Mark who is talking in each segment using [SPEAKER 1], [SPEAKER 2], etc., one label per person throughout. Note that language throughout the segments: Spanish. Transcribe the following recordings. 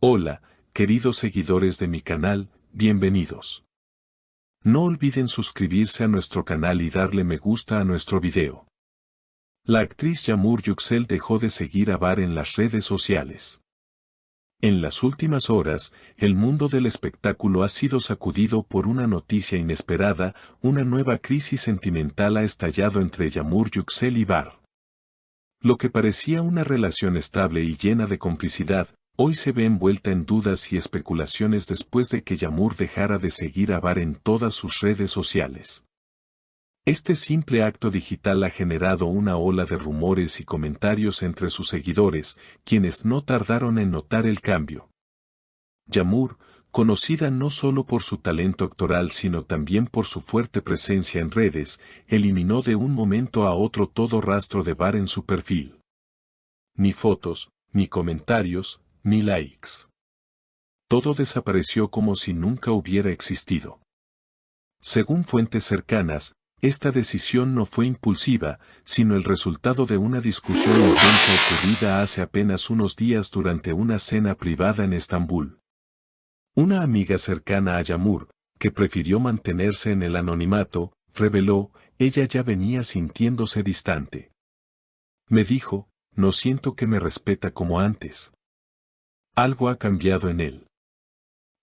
[SPEAKER 1] Hola, queridos seguidores de mi canal, bienvenidos. No olviden suscribirse a nuestro canal y darle me gusta a nuestro video. La actriz Yağmur Yüksel dejó de seguir a Var en las redes sociales. En las últimas horas, el mundo del espectáculo ha sido sacudido por una noticia inesperada. Una nueva crisis sentimental ha estallado entre Yağmur Yüksel y Var. Lo que parecía una relación estable y llena de complicidad, hoy se ve envuelta en dudas y especulaciones después de que Yağmur dejara de seguir a Var en todas sus redes sociales. Este simple acto digital ha generado una ola de rumores y comentarios entre sus seguidores, quienes no tardaron en notar el cambio. Yağmur, conocida no solo por su talento actoral sino también por su fuerte presencia en redes, eliminó de un momento a otro todo rastro de Var en su perfil. Ni fotos, ni comentarios, ni likes. Todo desapareció como si nunca hubiera existido. Según fuentes cercanas, esta decisión no fue impulsiva, sino el resultado de una discusión intensa ocurrida hace apenas unos días durante una cena privada en Estambul. Una amiga cercana a Yağmur, que prefirió mantenerse en el anonimato, reveló: ella ya venía sintiéndose distante. Me dijo, no siento que me respeta como antes. Algo ha cambiado en él.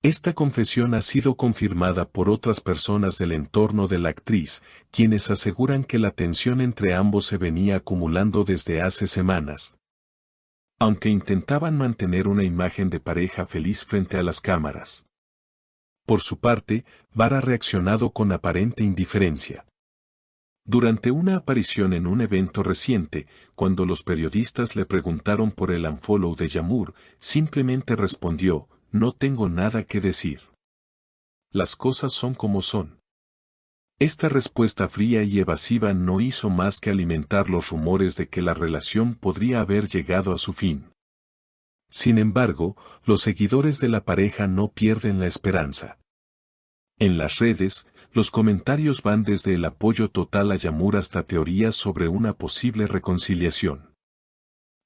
[SPEAKER 1] Esta confesión ha sido confirmada por otras personas del entorno de la actriz, quienes aseguran que la tensión entre ambos se venía acumulando desde hace semanas. Aunque intentaban mantener una imagen de pareja feliz frente a las cámaras. Por su parte, Var ha reaccionado con aparente indiferencia. Durante una aparición en un evento reciente, cuando los periodistas le preguntaron por el unfollow de Yağmur, simplemente respondió: no tengo nada que decir. Las cosas son como son. Esta respuesta fría y evasiva no hizo más que alimentar los rumores de que la relación podría haber llegado a su fin. Sin embargo, los seguidores de la pareja no pierden la esperanza. En las redes, los comentarios van desde el apoyo total a Yağmur hasta teorías sobre una posible reconciliación.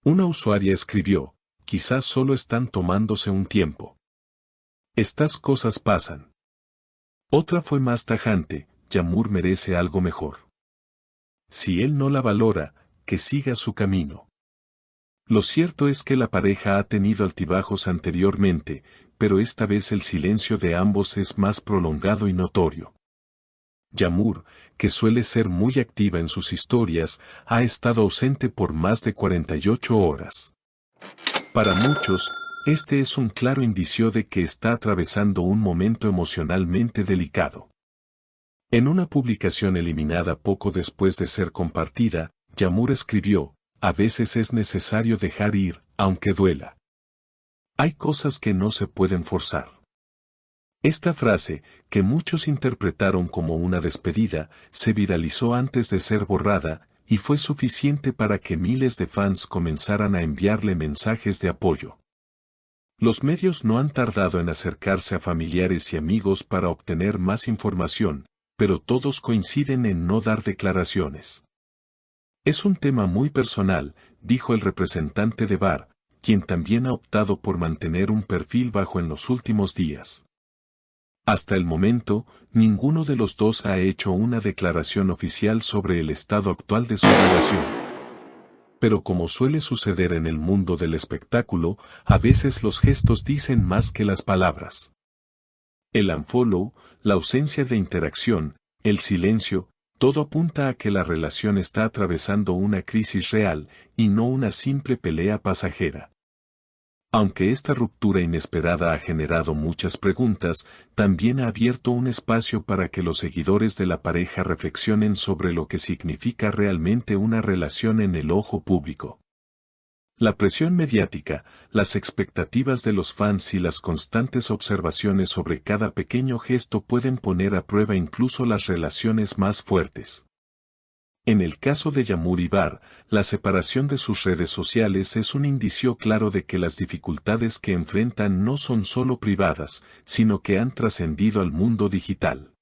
[SPEAKER 1] Una usuaria escribió: quizás solo están tomándose un tiempo. Estas cosas pasan. Otra fue más tajante: Yağmur merece algo mejor. Si él no la valora, que siga su camino. Lo cierto es que la pareja ha tenido altibajos anteriormente, pero esta vez el silencio de ambos es más prolongado y notorio. Yağmur, que suele ser muy activa en sus historias, ha estado ausente por más de 48 horas. Para muchos, este es un claro indicio de que está atravesando un momento emocionalmente delicado. En una publicación eliminada poco después de ser compartida, Yağmur escribió: a veces es necesario dejar ir, aunque duela. Hay cosas que no se pueden forzar. Esta frase, que muchos interpretaron como una despedida, se viralizó antes de ser borrada, y fue suficiente para que miles de fans comenzaran a enviarle mensajes de apoyo. Los medios no han tardado en acercarse a familiares y amigos para obtener más información, pero todos coinciden en no dar declaraciones. Es un tema muy personal, dijo el representante de Var, quien también ha optado por mantener un perfil bajo en los últimos días. Hasta el momento, ninguno de los dos ha hecho una declaración oficial sobre el estado actual de su relación. Pero como suele suceder en el mundo del espectáculo, a veces los gestos dicen más que las palabras. El unfollow, la ausencia de interacción, el silencio, todo apunta a que la relación está atravesando una crisis real, y no una simple pelea pasajera. Aunque esta ruptura inesperada ha generado muchas preguntas, también ha abierto un espacio para que los seguidores de la pareja reflexionen sobre lo que significa realmente una relación en el ojo público. La presión mediática, las expectativas de los fans y las constantes observaciones sobre cada pequeño gesto pueden poner a prueba incluso las relaciones más fuertes. En el caso de Yağmur y Var, la separación de sus redes sociales es un indicio claro de que las dificultades que enfrentan no son solo privadas, sino que han trascendido al mundo digital.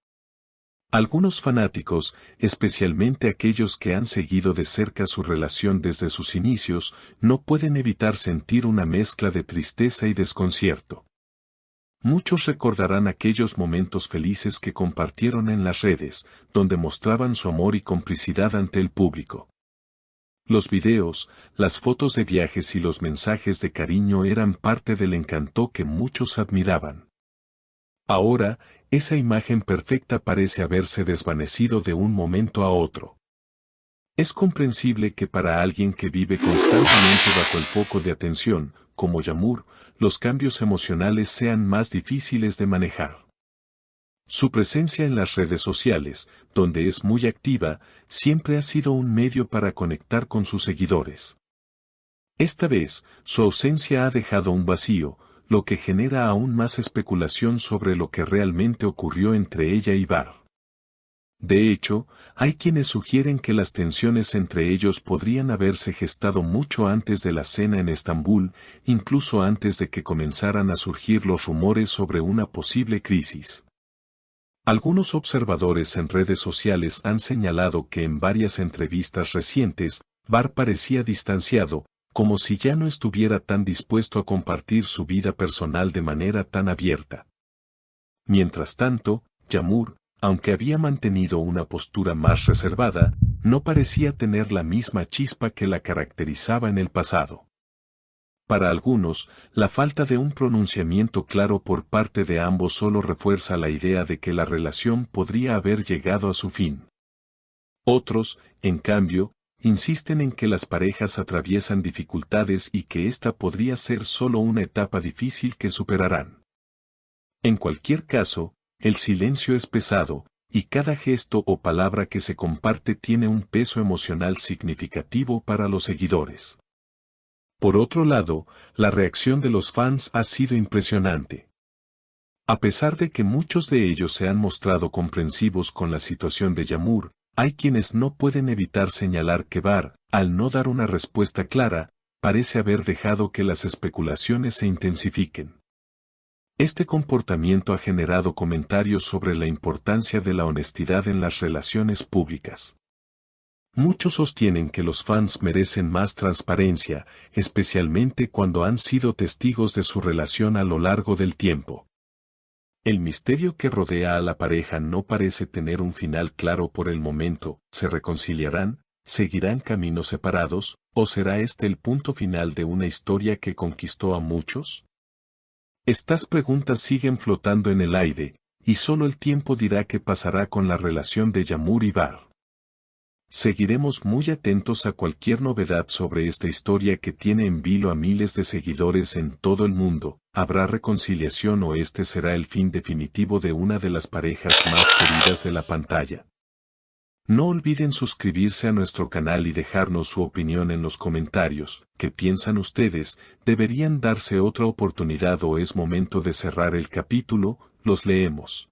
[SPEAKER 1] Algunos fanáticos, especialmente aquellos que han seguido de cerca su relación desde sus inicios, no pueden evitar sentir una mezcla de tristeza y desconcierto. Muchos recordarán aquellos momentos felices que compartieron en las redes, donde mostraban su amor y complicidad ante el público. Los videos, las fotos de viajes y los mensajes de cariño eran parte del encanto que muchos admiraban. Ahora, esa imagen perfecta parece haberse desvanecido de un momento a otro. Es comprensible que para alguien que vive constantemente bajo el foco de atención, como Yağmur, los cambios emocionales sean más difíciles de manejar. Su presencia en las redes sociales, donde es muy activa, siempre ha sido un medio para conectar con sus seguidores. Esta vez, su ausencia ha dejado un vacío, lo que genera aún más especulación sobre lo que realmente ocurrió entre ella y Bar. De hecho, hay quienes sugieren que las tensiones entre ellos podrían haberse gestado mucho antes de la cena en Estambul, incluso antes de que comenzaran a surgir los rumores sobre una posible crisis. Algunos observadores en redes sociales han señalado que en varias entrevistas recientes, Bar parecía distanciado, como si ya no estuviera tan dispuesto a compartir su vida personal de manera tan abierta. Mientras tanto, Yağmur, aunque había mantenido una postura más reservada, no parecía tener la misma chispa que la caracterizaba en el pasado. Para algunos, la falta de un pronunciamiento claro por parte de ambos solo refuerza la idea de que la relación podría haber llegado a su fin. Otros, en cambio, insisten en que las parejas atraviesan dificultades y que esta podría ser solo una etapa difícil que superarán. En cualquier caso, el silencio es pesado, y cada gesto o palabra que se comparte tiene un peso emocional significativo para los seguidores. Por otro lado, la reacción de los fans ha sido impresionante. A pesar de que muchos de ellos se han mostrado comprensivos con la situación de Yağmur, hay quienes no pueden evitar señalar que Bar, al no dar una respuesta clara, parece haber dejado que las especulaciones se intensifiquen. Este comportamiento ha generado comentarios sobre la importancia de la honestidad en las relaciones públicas. Muchos sostienen que los fans merecen más transparencia, especialmente cuando han sido testigos de su relación a lo largo del tiempo. El misterio que rodea a la pareja no parece tener un final claro por el momento. ¿Se reconciliarán? ¿Seguirán caminos separados? ¿O será este el punto final de una historia que conquistó a muchos? Estas preguntas siguen flotando en el aire, y solo el tiempo dirá qué pasará con la relación de Yağmur y Bar. Seguiremos muy atentos a cualquier novedad sobre esta historia que tiene en vilo a miles de seguidores en todo el mundo. ¿Habrá reconciliación o este será el fin definitivo de una de las parejas más queridas de la pantalla? No olviden suscribirse a nuestro canal y dejarnos su opinión en los comentarios. ¿Qué piensan ustedes? ¿Deberían darse otra oportunidad o es momento de cerrar el capítulo? Los leemos.